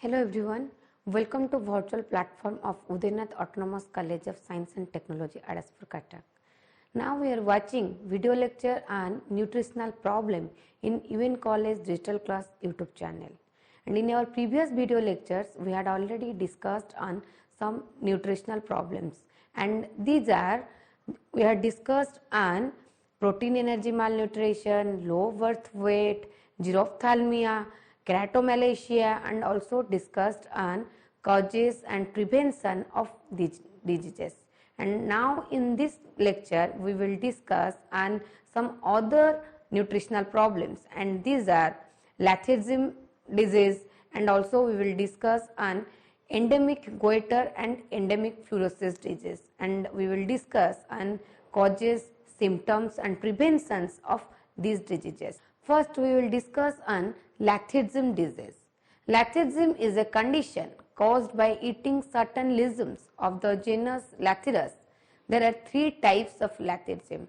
Hello everyone, welcome to virtual platform of Udainath Autonomous College of Science and Technology, Adaspur, Cuttack. Now we are watching video lecture on nutritional problem in UN College Digital Class YouTube channel. And in our previous video lectures, we had already discussed on some nutritional problems. And these are, we had discussed on protein energy malnutrition, low birth weight, xerophthalmia, keratomalacia, and also discussed on causes and prevention of these diseases. And now in this lecture we will discuss on some other nutritional problems, and these are lethargism disease, and also we will discuss on endemic goiter and endemic fluorosis disease, and we will discuss on causes, symptoms and preventions of these diseases. First we will discuss on lethargism disease. Lethargism is a condition caused by eating certain legumes of the genus Lathyrus. There are three types of lethargism.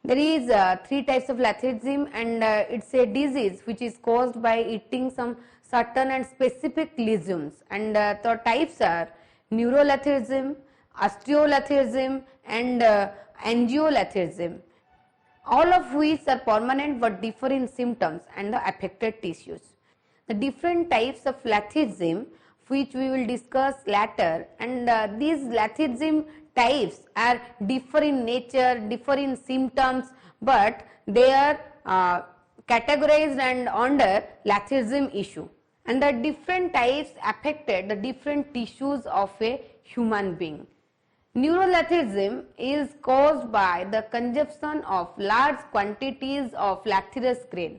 There is three types of lethargism, and it's a disease which is caused by eating some certain and specific legumes, and the types are neurolethargism, osteolethargism and angiolethargism, all of which are permanent but differ in symptoms and the affected tissues. The different types of lethargism which we will discuss later, and these lethargism types are differ in nature, differ in symptoms, but they are categorized and under lethargism issue, and the different types affected the different tissues of a human being. Neurolethargism is caused by the consumption of large quantities of Lathyrus grain,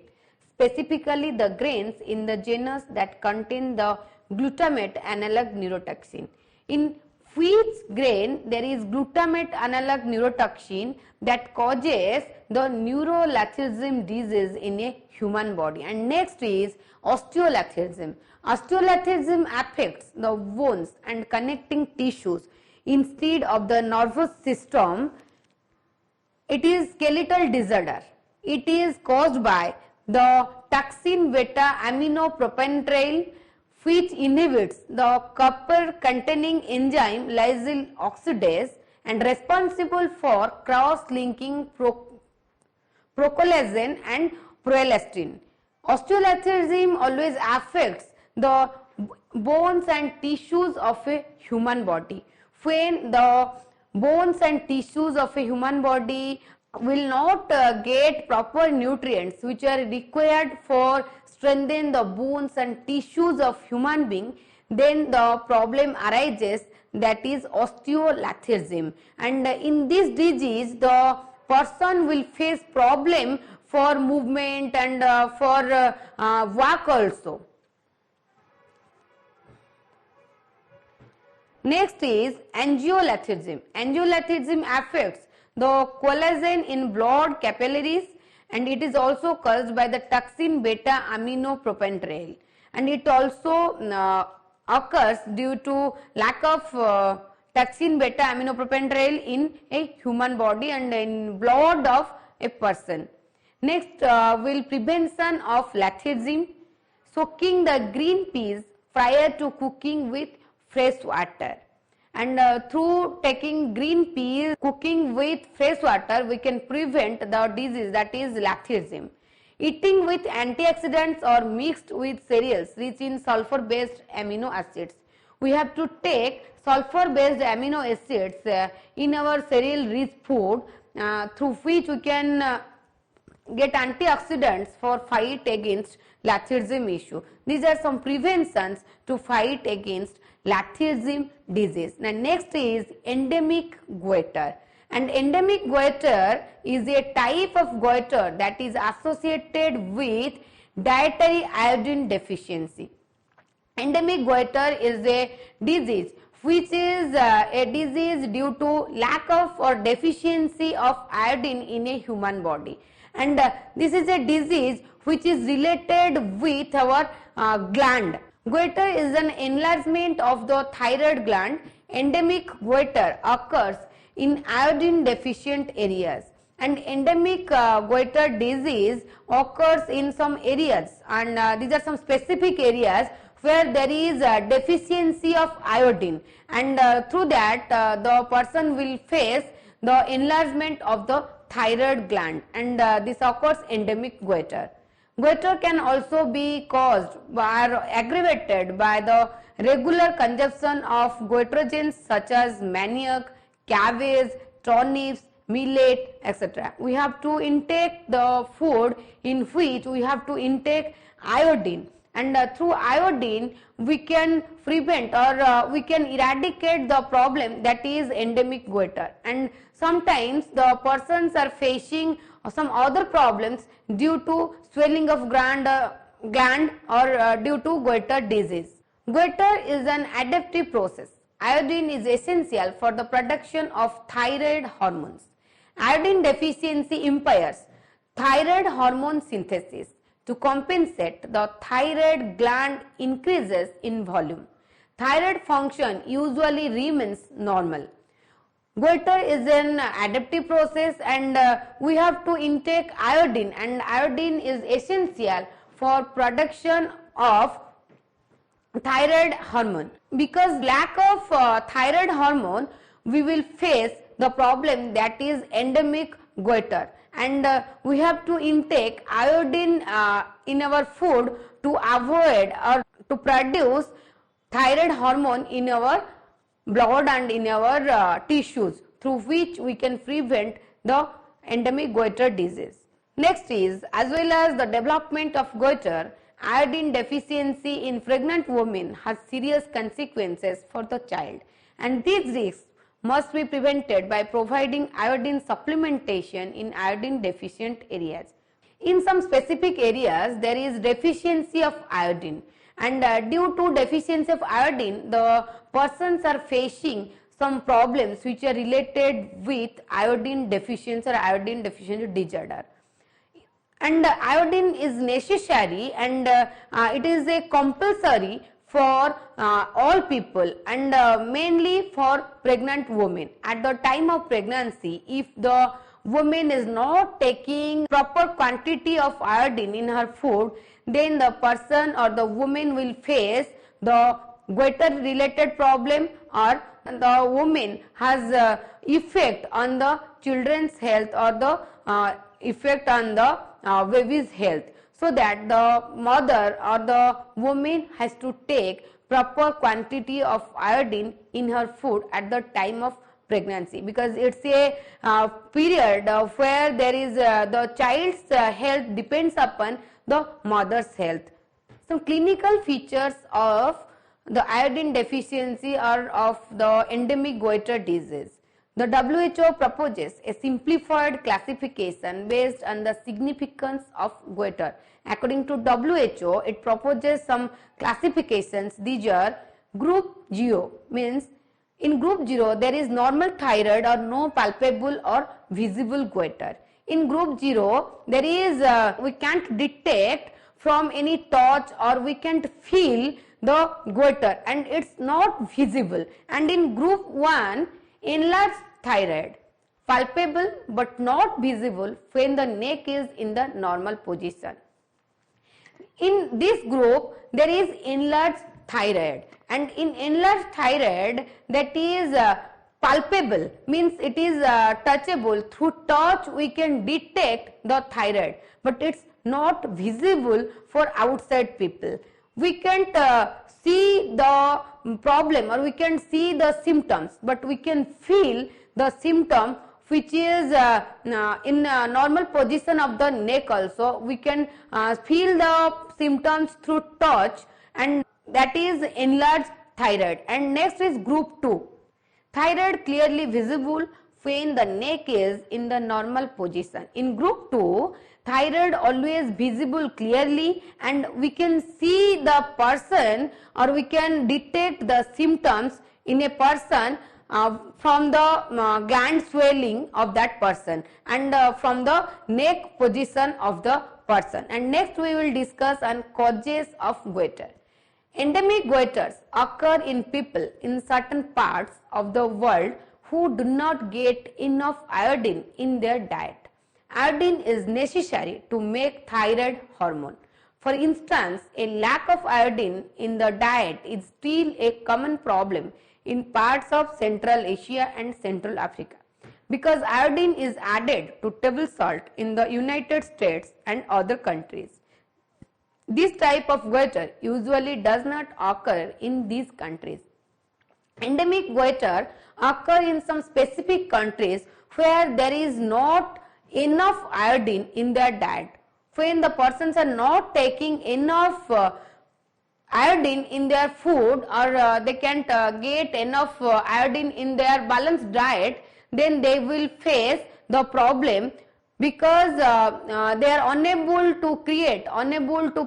specifically the grains in the genus that contain the glutamate analog neurotoxin. In wheat grain there is glutamate analog neurotoxin that causes the neurolethargism disease in a human body. And next is osteolethargism. Osteolethargism affects the bones and connecting tissues instead of the nervous system. It is skeletal disorder. It is caused by the toxin beta aminopropionate, which inhibits the copper containing enzyme lysyl oxidase and responsible for cross-linking procollagen and proelastin. Osteolethargism always affects the bones and tissues of a human body. When the bones and tissues of a human body will not get proper nutrients which are required for strengthen the bones and tissues of human being, then the problem arises, that is osteolethargism. And in this disease the person will face problem for movement and for walk also. Next is angiolethargism. Angiolethargism affects the collagen in blood capillaries, and it is also caused by the toxin beta aminopropionate, and it also occurs due to lack of toxin beta aminopropionate in a human body and in blood of a person. Next will prevention of lethargism. Soaking the green peas prior to cooking with fresh water, and through taking green peas, cooking with fresh water, we can prevent the disease, that is lethargism. Eating with antioxidants or mixed with cereals rich in sulfur based amino acids. We have to take sulfur based amino acids in our cereal rich food, through which we can get antioxidants for fight against lethargism issue. These are some preventions to fight against lethargism disease. Now next is endemic goiter, and endemic goiter is a type of goiter that is associated with dietary iodine deficiency. Endemic goiter is a disease which is a disease due to lack of or deficiency of iodine in a human body, and this is a disease which is related with our gland. Goiter is an enlargement of the thyroid gland. Endemic goiter occurs in iodine deficient areas, and endemic goiter disease occurs in some areas, and these are some specific areas where there is a deficiency of iodine, and through that the person will face the enlargement of the thyroid gland, and this occurs endemic goiter. Goiter can also be caused by or aggravated by the regular consumption of goitrogens such as manioc, cabbage, turnips, millet, etc. We have to intake the food in which we have to intake iodine, and through iodine we can prevent or we can eradicate the problem, that is endemic goiter. And sometimes the persons are facing some other problems due to swelling of gland or due to goiter disease. Goiter is an adaptive process. Iodine is essential for the production of thyroid hormones. Iodine deficiency impairs thyroid hormone synthesis. To compensate, the thyroid gland increases in volume. Thyroid function usually remains normal. Goiter is an adaptive process, and we have to intake iodine, and iodine is essential for production of thyroid hormone. Because lack of thyroid hormone, we will face the problem, that is endemic goiter, and we have to intake iodine in our food to avoid or to produce thyroid hormone in our blood and in our tissues, through which we can prevent the endemic goiter disease. Next is, as well as the development of goiter, iodine deficiency in pregnant women has serious consequences for the child, and these risks must be prevented by providing iodine supplementation in iodine deficient areas. In some specific areas there is deficiency of iodine, and due to deficiency of iodine the persons are facing some problems which are related with iodine deficiency or iodine deficiency disorder. And iodine is necessary, and it is a compulsory for all people, and mainly for pregnant women. At the time of pregnancy, if the woman is not taking proper quantity of iodine in her food, then the person or the woman will face the goiter related problem, or the woman has effect on the children's health or the effect on the baby's health. So that the mother or the woman has to take proper quantity of iodine in her food at the time of pregnancy, because it's a period where there is the child's health depends upon the mother's health. Some clinical features of the iodine deficiency or of the endemic goiter disease. The WHO proposes a simplified classification based on the significance of goiter. According to WHO, it proposes some classifications. These are group 0, means in group 0 there is normal thyroid or no palpable or visible goiter. In group 0 there is we can't detect from any touch or we can't feel the goiter, and it's not visible. And in group 1, enlarged thyroid, palpable but not visible when the neck is in the normal position. In this group there is enlarged thyroid, and in enlarged thyroid, that is palpable, means it is touchable. Through touch we can detect the thyroid, but it's not visible for outside people. We can't see the problem or we can see the symptoms, but we can feel the symptom which is in normal position of the neck also. We can feel the symptoms through touch, and that is enlarged thyroid. And next is group 2. Thyroid clearly visible when the neck is in the normal position. In group 2, thyroid always visible clearly, and we can see the person or we can detect the symptoms in a person from the gland swelling of that person and from the neck position of the person. And next we will discuss on causes of goiter. Endemic goiters occur in people in certain parts of the world who do not get enough iodine in their diet. Iodine is necessary to make thyroid hormone. For instance, a lack of iodine in the diet is still a common problem in parts of Central Asia and Central Africa, because iodine is added to table salt in the United States and other countries. This type of goiter usually does not occur in these countries. Endemic goiter occur in some specific countries where there is not enough iodine in their diet. When the persons are not taking enough iodine in their food, or they can't get enough iodine in their balanced diet, then they will face the problem, because they are unable to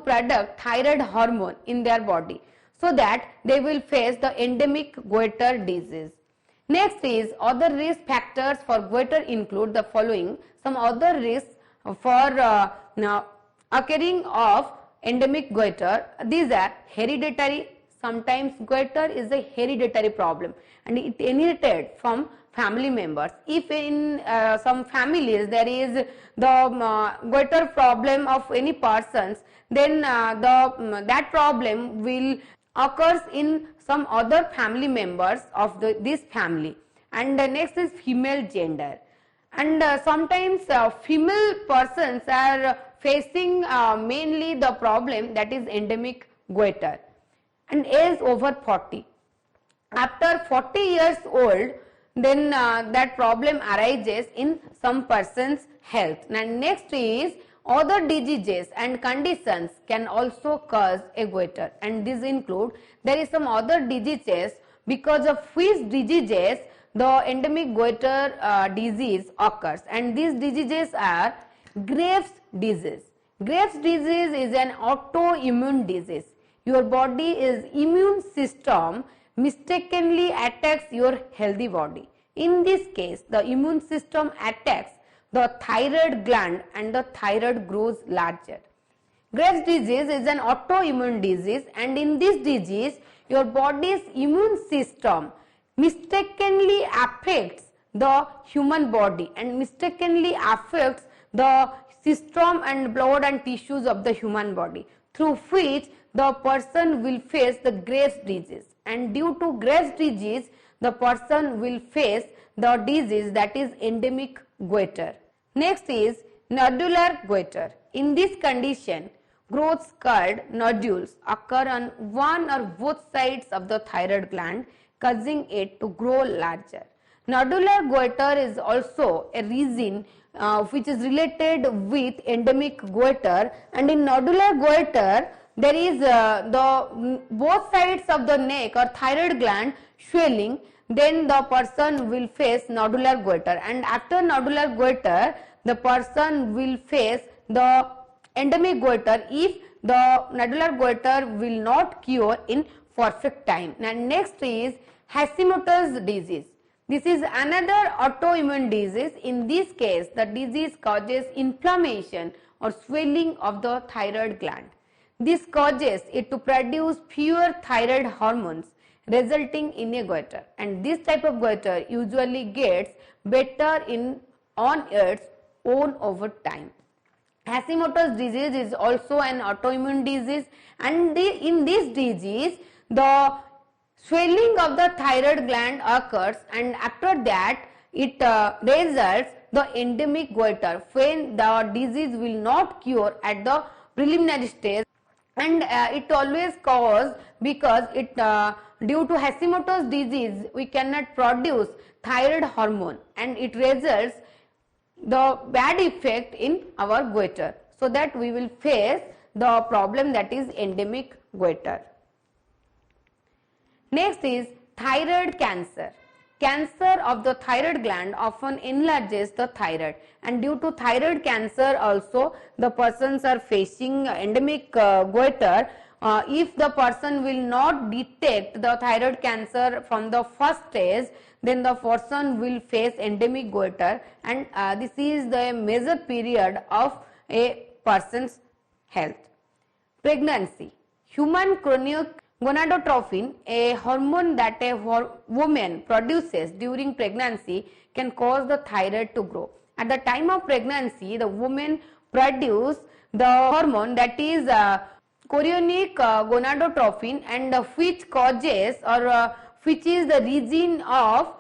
produce thyroid hormone in their body, so that they will face the endemic goiter disease. Next is other risk factors for goiter include the following. Some other risks for occurring of endemic goiter, these are hereditary. Sometimes goiter is a hereditary problem and it inherited from family members. If in some families there is the goiter problem of any persons, then that problem will occurs in some other family members of this family. And next is female gender, and sometimes female persons are facing mainly the problem that is endemic goiter. And age over 40, after 40 years old, then that problem arises in some person's health. And next is other diseases and conditions can also cause a goiter, and these include, there is some other diseases because of which diseases the endemic goiter disease occurs, and these diseases are Graves' disease. Graves' disease is an autoimmune disease. Your body is immune system mistakenly attacks your healthy body. In this case, the immune system attacks the thyroid gland and the thyroid grows larger. Graves' disease is an autoimmune disease, and in this disease, your body's immune system mistakenly affects the human body and mistakenly affects the system and blood and tissues of the human body, through which the person will face the Graves' disease, and due to Graves' disease the person will face the disease that is endemic goiter. Next is nodular goiter. In this condition, growths called nodules occur on one or both sides of the thyroid gland, causing it to grow larger. Nodular goiter is also a reason which is related with endemic goiter, and in nodular goiter there is the both sides of the neck or thyroid gland swelling, then the person will face nodular goiter, and after nodular goiter the person will face the endemic goiter if the nodular goiter will not cure in perfect time. And next is Hashimoto's disease. This is another autoimmune disease. In this case, the disease causes inflammation or swelling of the thyroid gland. This causes it to produce fewer thyroid hormones, resulting in a goiter, and this type of goiter usually gets better on its own over time. Hashimoto's disease is also an autoimmune disease, and in this disease the swelling of the thyroid gland occurs, and after that it results the endemic goiter when the disease will not cure at the preliminary stage, and it always causes because it due to Hashimoto's disease we cannot produce thyroid hormone, and it results the bad effect in our goiter, so that we will face the problem that is endemic goiter. Next is thyroid cancer. Cancer of the thyroid gland often enlarges the thyroid, and due to thyroid cancer also the persons are facing endemic goiter. If the person will not detect the thyroid cancer from the first stage, then the person will face endemic goiter, and this is the major period of a person's health. Pregnancy. Human chorionic gonadotropin, a hormone that a woman produces during pregnancy, can cause the thyroid to grow. At the time of pregnancy, the woman produces the hormone that is chorionic gonadotropin, and which causes or which is the region of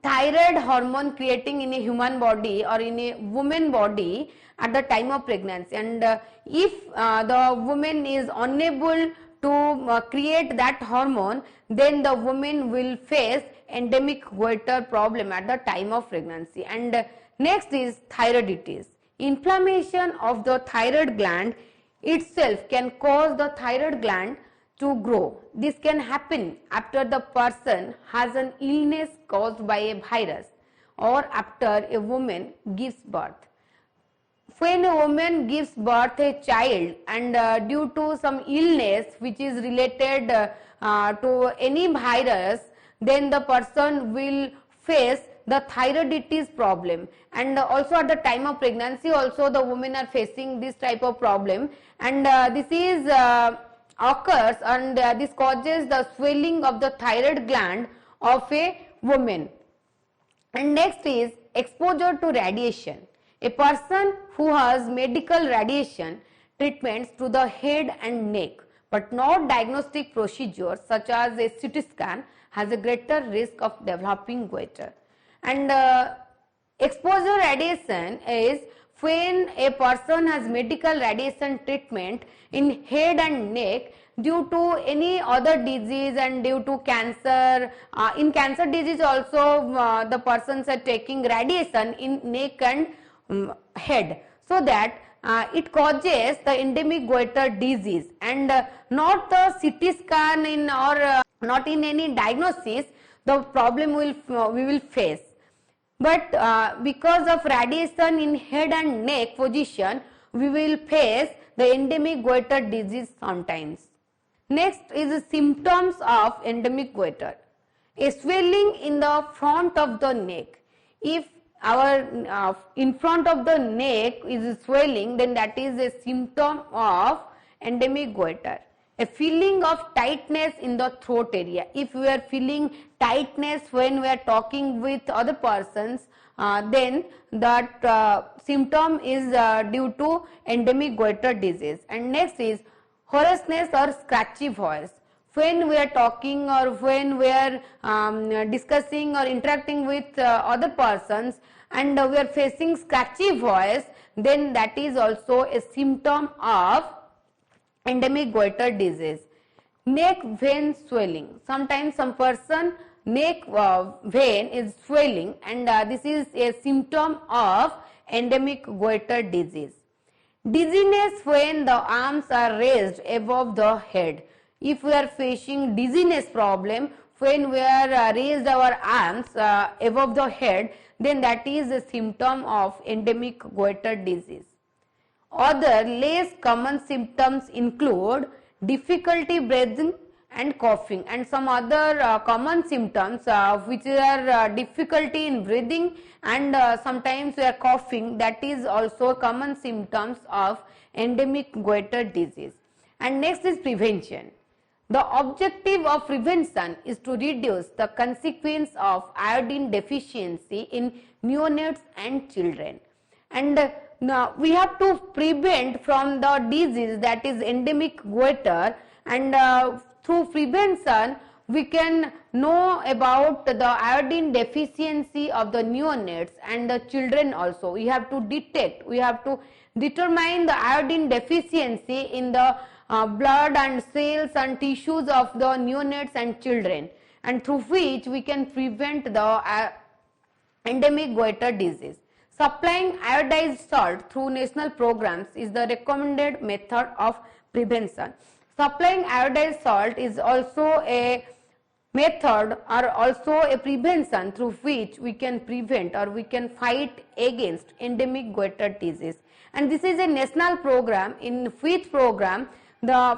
thyroid hormone creating in a human body or in a woman body at the time of pregnancy. And if the woman is unable to create that hormone, then the woman will face endemic goiter problem at the time of pregnancy. And next is thyroiditis. Inflammation of the thyroid gland itself can cause the thyroid gland to grow. This can happen after the person has an illness caused by a virus or after a woman gives birth. When a woman gives birth a child and due to some illness which is related to any virus, then the person will face the thyroiditis problem. And also at the time of pregnancy also the women are facing this type of problem, and this is occurs and this causes the swelling of the thyroid gland of a woman. And next is exposure to radiation. A person who has medical radiation treatments to the head and neck but not diagnostic procedures such as a CT scan has a greater risk of developing goiter. And exposure radiation is when a person has medical radiation treatment in head and neck due to any other disease and due to cancer. In cancer disease also the persons are taking radiation in neck and head, so that it causes the endemic goiter disease, and not the CT scan in or not in any diagnosis the problem we will face. But because of radiation in head and neck position, we will face the endemic goiter disease sometimes. Next is the symptoms of endemic goiter. A swelling in the front of the neck. If our in front of the neck is swelling, then that is a symptom of endemic goiter. A feeling of tightness in the throat area. If we are feeling tightness when we are talking with other persons, then that symptom is due to endemic goiter disease. And next is hoarseness or scratchy voice. When we are talking or when we are discussing or interacting with other persons and we are facing scratchy voice, then that is also a symptom of endemic goiter disease. Neck vein swelling. Sometimes some person neck vein is swelling, and this is a symptom of endemic goiter disease. Dizziness when the arms are raised above the head. If we are facing dizziness problem when we are raised our arms above the head, then that is a symptom of endemic goiter disease. Other less common symptoms include difficulty breathing and coughing, and some other common symptoms which are difficulty in breathing and sometimes we are coughing, that is also common symptoms of endemic goiter disease. And next is prevention. The objective of prevention is to reduce the consequence of iodine deficiency in neonates and children. And now we have to prevent from the disease that is endemic goiter, and through prevention we can know about the iodine deficiency of the neonates and the children also. We have to detect, we have to determine the iodine deficiency in the blood and cells and tissues of the neonates and children, and through which we can prevent the endemic goiter disease. Supplying iodized salt through national programs is the recommended method of prevention. Supplying iodized salt is also a method or also a prevention through which we can prevent or we can fight against endemic goiter disease. And this is a national program, in which program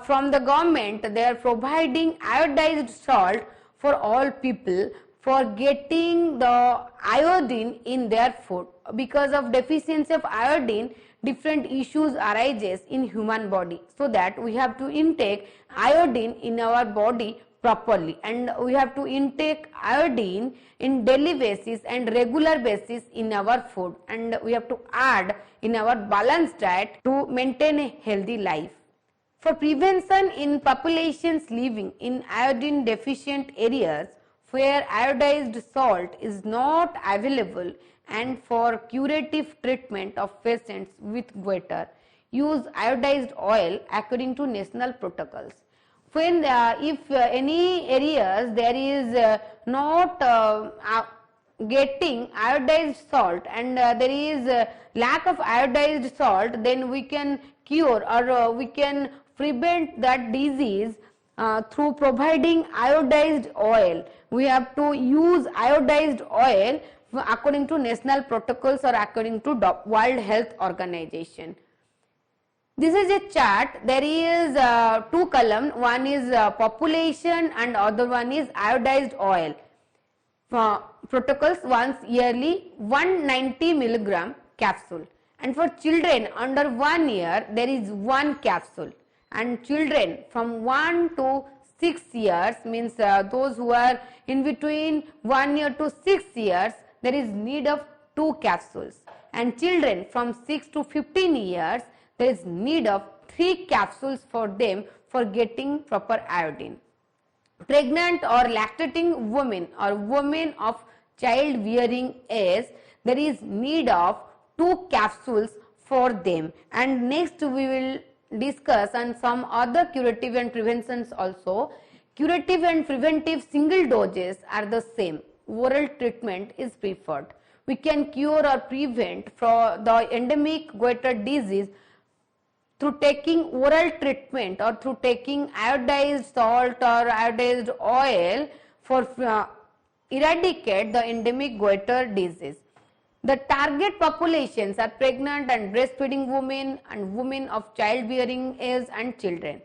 from the government they are providing iodized salt for all people for getting the iodine in their food. Because of deficiency of iodine, different issues arises in human body, so that we have to intake iodine in our body properly, and we have to intake iodine in daily basis and regular basis in our food, and we have to add in our balanced diet to maintain a healthy life. For prevention in populations living in iodine deficient areas where iodized salt is not available, and for curative treatment of patients with goiter, use iodized oil according to national protocols. When if any areas there is not getting iodized salt, and there is lack of iodized salt, then we can cure or we can prevent that disease through providing iodized oil. We have to use iodized oil according to national protocols or according to World Health Organization. This is a chart. There is two columns. One is population and other one is iodized oil. Protocols once yearly 190 milligram capsule, and for children under 1 year there is 1 capsule, and children from 1 to 6 years means those who are in between 1 year to 6 years, there is need of 2 capsules, and children from 6 to 15 years there is need of 3 capsules for them for getting proper iodine. Pregnant or lactating women or women of childbearing age, there is need of 2 capsules for them. And next we will discuss on some other curative and preventions also. Curative and preventive single doses are the same. Oral treatment is preferred. We can cure or prevent from the endemic goiter disease through taking oral treatment or through taking iodized salt or iodized oil for eradicate the endemic goiter disease. The target populations are pregnant and breastfeeding women and women of childbearing age and children.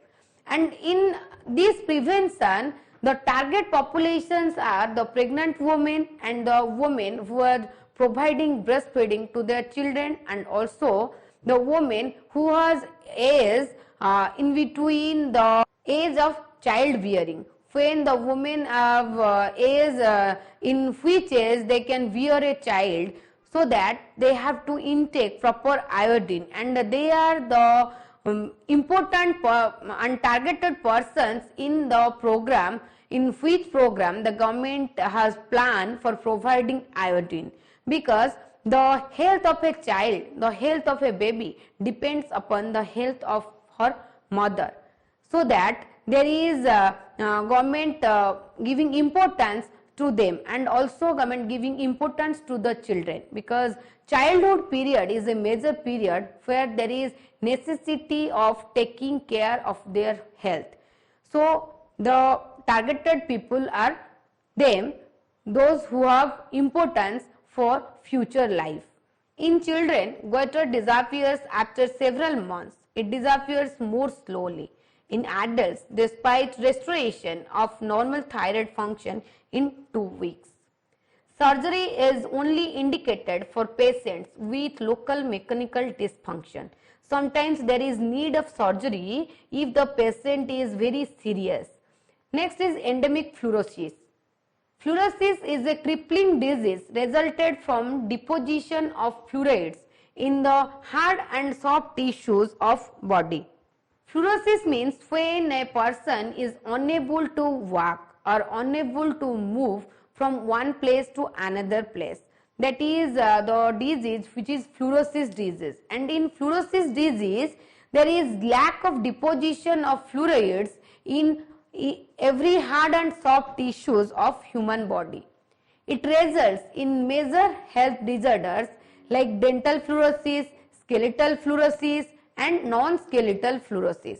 And in this prevention, the target populations are the pregnant women and the women who are providing breastfeeding to their children, and also the woman who has age in between the age of childbearing. When the women have age in which age they can bear a child, so that they have to intake proper iodine, and they are the important and targeted persons in the program, in which program the government has planned for providing iodine, because the health of a child, the health of a baby depends upon the health of her mother. So that there is government giving importance to them, and also government giving importance to the children, because childhood period is a major period where there is necessity of taking care of their health. So the targeted people are them, those who have importance for future life. In children, goiter disappears after several months. It disappears more slowly. In adults, despite restoration of normal thyroid function in 2 weeks. Surgery is only indicated for patients with local mechanical dysfunction. Sometimes there is need of surgery if the patient is very serious. Next is endemic fluorosis. Fluorosis is a crippling disease resulted from deposition of fluorides in the hard and soft tissues of body. Fluorosis means when a person is unable to walk or unable to move from one place to another place. That is the disease which is fluorosis disease. And in fluorosis disease, there is lack of deposition of fluorides in every hard and soft tissues of human body. It results in major health disorders like dental fluorosis, skeletal fluorosis, and non-skeletal fluorosis.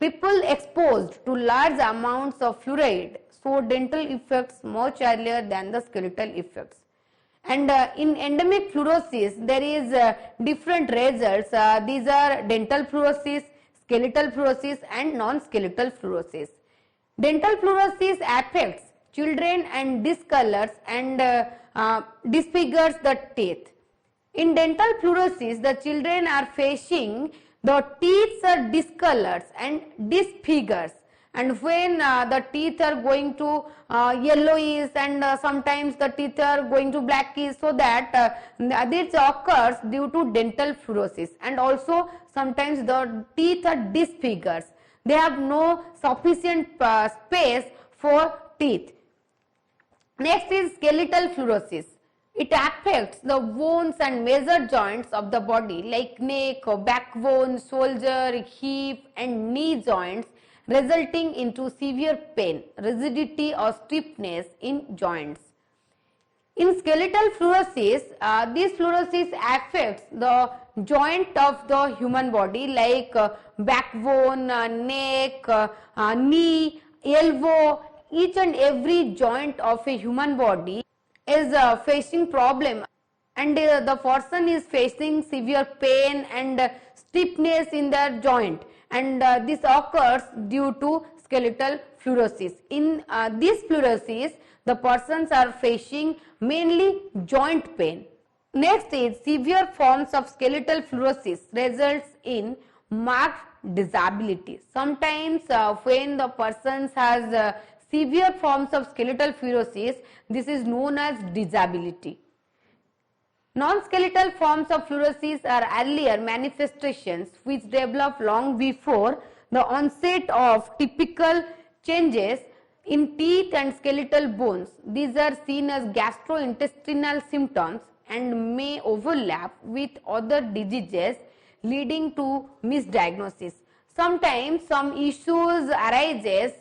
People exposed to large amounts of fluoride show dental effects much earlier than the skeletal effects. And in endemic fluorosis, there is different results. These are dental fluorosis, skeletal fluorosis, and non-skeletal fluorosis. Dental fluorosis affects children and discolors and disfigures the teeth. In dental fluorosis, the children are facing the teeth are discolors and disfigures, and when the teeth are going to yellowish and sometimes the teeth are going to blackish, so that this occurs due to dental fluorosis, and also sometimes the teeth are disfigured. They have no sufficient space for teeth. Next is skeletal fluorosis. It affects the bones and major joints of the body like neck, backbone, shoulder, hip and knee joints, resulting into severe pain, rigidity or stiffness in joints. In skeletal fluorosis, this fluorosis affects the joint of the human body like backbone, neck, knee, elbow. Each and every joint of a human body is facing problem, and the person is facing severe pain and stiffness in their joint, and this occurs due to skeletal fluorosis. In this fluorosis, the persons are facing mainly joint pain. Next is severe forms of skeletal fluorosis results in marked disability. Sometimes when the person has severe forms of skeletal fluorosis, this is known as disability. Non-skeletal forms of fluorosis are earlier manifestations which develop long before the onset of typical changes in teeth and skeletal bones. These are seen as gastrointestinal symptoms and may overlap with other diseases leading to misdiagnosis. Sometimes some issues arises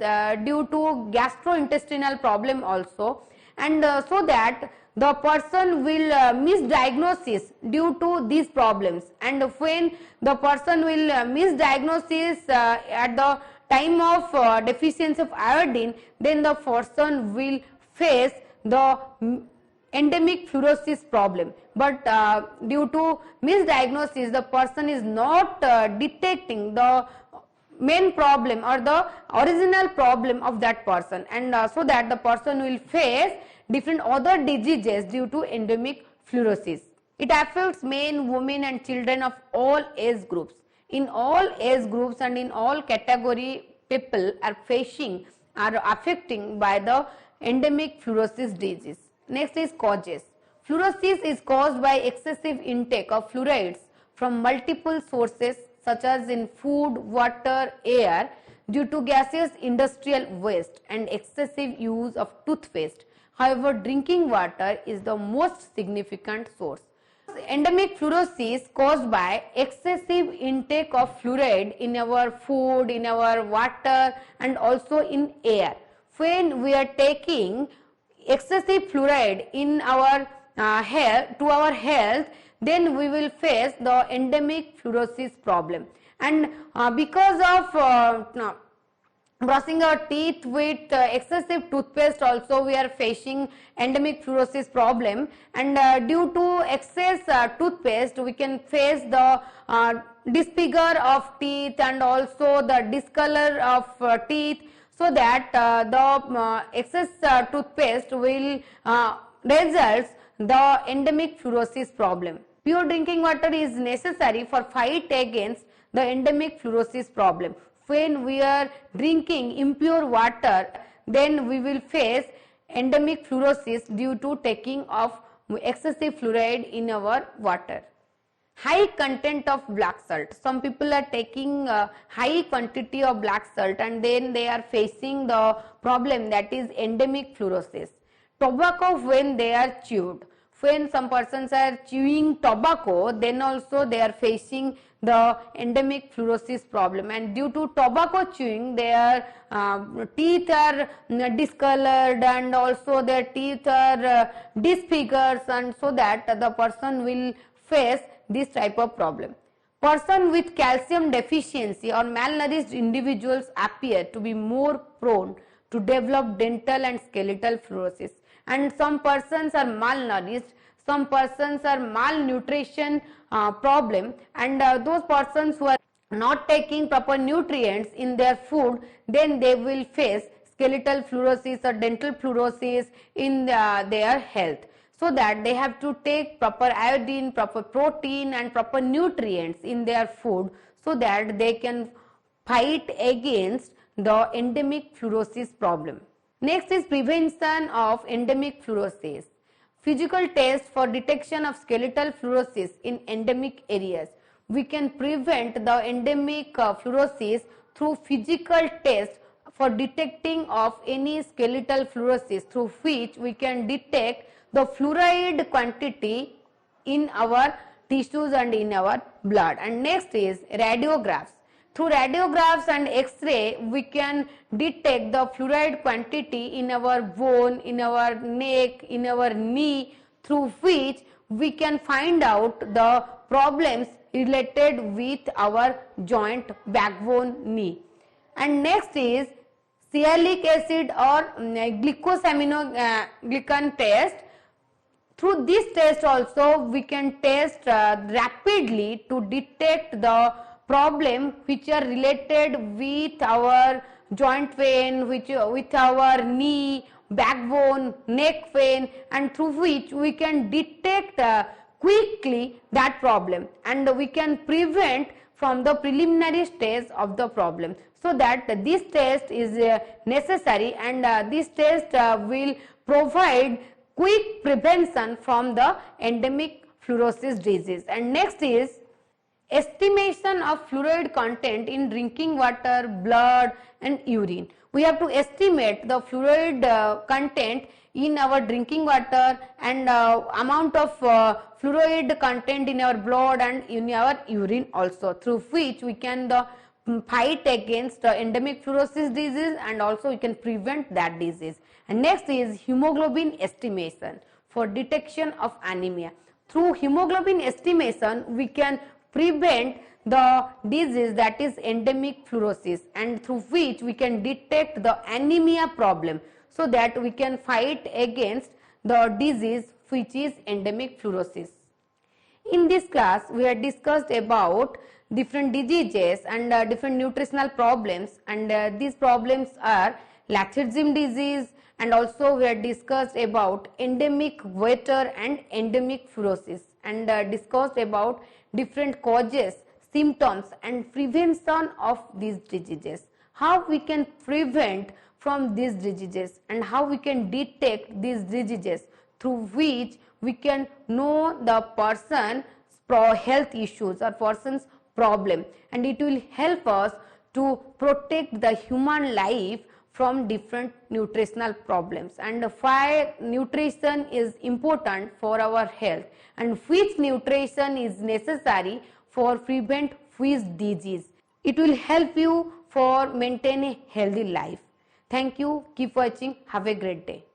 due to gastrointestinal problem also, and so that the person will misdiagnosis due to these problems, and when the person will misdiagnosis at the time of deficiency of iodine, then the person will face the endemic fluorosis problem. But due to misdiagnosis, the person is not detecting the main problem or the original problem of that person, and so that the person will face different other diseases due to endemic fluorosis. It affects men, women and children of all age groups. In all age groups and in all category, people are affecting by the endemic fluorosis disease. Next is causes. Fluorosis is caused by excessive intake of fluorides from multiple sources such as in food, water, air, due to gaseous industrial waste and excessive use of toothpaste. However, drinking water is the most significant source. Endemic fluorosis caused by excessive intake of fluoride in our food, in our water and also in air. When we are taking excessive fluoride in our health, then we will face the endemic fluorosis problem. And because of brushing our teeth with excessive toothpaste also, we are facing endemic fluorosis problem, and due to excess toothpaste we can face the disfigure of teeth and also the discolor of teeth, so that the excess toothpaste will result the endemic fluorosis problem. Pure drinking water is necessary for fight against the endemic fluorosis problem. When we are drinking impure water, then we will face endemic fluorosis due to taking of excessive fluoride in our water. High content of black salt. Some people are taking high quantity of black salt and then they are facing the problem, that is endemic fluorosis. Tobacco when they are chewed. When some persons are chewing tobacco, then also they are facing the endemic fluorosis problem, and due to tobacco chewing their teeth are discolored and also their teeth are disfigured, and so that the person will face this type of problem. Person with calcium deficiency or malnourished individuals appear to be more prone to develop dental and skeletal fluorosis, and some persons are malnourished, some persons are malnutrition problem, and those persons who are not taking proper nutrients in their food, then they will face skeletal fluorosis or dental fluorosis in their health. So that they have to take proper iodine, proper protein and proper nutrients in their food, so that they can fight against the endemic fluorosis problem. Next is prevention of endemic fluorosis. Physical tests for detection of skeletal fluorosis in endemic areas. We can prevent the endemic fluorosis through physical tests for detecting of any skeletal fluorosis, through which we can detect the fluoride quantity in our tissues and in our blood. And next is radiographs. Through radiographs and X-ray, we can detect the fluoride quantity in our bone, in our neck, in our knee, through which we can find out the problems related with our joint, backbone, knee. And next is sialic acid or glycosaminoglycan test. Through this test also we can test rapidly to detect the problem which are related with our joint pain, with our knee, backbone, neck pain, and through which we can detect quickly that problem, and we can prevent from the preliminary stage of the problem. So that this test is necessary, and this test will provide quick prevention from the endemic fluorosis disease. And next is estimation of fluoride content in drinking water, blood and urine. We have to estimate the fluoride content in our drinking water and amount of fluoride content in our blood and in our urine also, through which we can fight against endemic fluorosis disease, and also we can prevent that disease. And next is hemoglobin estimation for detection of anemia. Through hemoglobin estimation we can prevent the disease, that is endemic fluorosis, and through which we can detect the anemia problem, so that we can fight against the disease which is endemic fluorosis. In this class we have discussed about different diseases and different nutritional problems, and these problems are Lactosome disease, and also we have discussed about endemic goiter and endemic fluorosis, and discussed about different causes, symptoms and prevention of these diseases, how we can prevent from these diseases and how we can detect these diseases, through which we can know the person's health issues or person's problem, and it will help us to protect the human life from different nutritional problems, and why nutrition is important for our health and which nutrition is necessary for prevent which disease. It will help you for maintain a healthy life. Thank you. Keep watching. Have a great day.